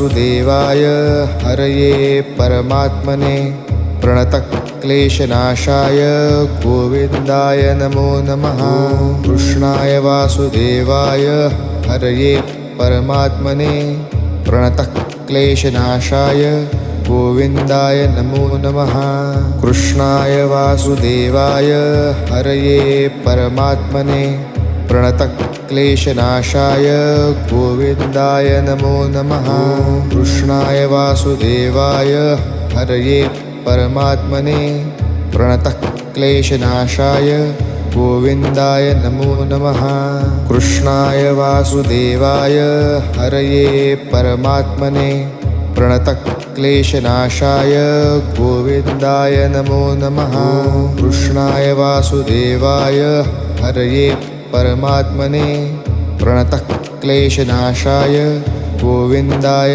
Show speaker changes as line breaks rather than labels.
वासुदेवाय हरये परमात्मने प्रणतक्लेशनाशाय गोविन्दाय नमो नमः। कृष्णाय वासुदेवाय हरये परमात्मने प्रणतक्लेशनाशाय गोविन्दाय नमो नमः। कृष्णाय वासुदेवाय हरये परमात्मने प्रणतक्लेशनाशाय गोविन्दाय नमो नमः। कृष्णाय वासुदेवाय हरये परमात्मने प्रणतक्लेशनाशाय गोविन्दाय नमो नमः। कृष्णाय वासुदेवाय हरये परमात्मने प्रणतक्लेशनाशाय गोविन्दाय नमो नमः। कृष्णाय वासुदेवाय हरये परमात्मने प्रणतक्लेशनाशाय गोविन्दाय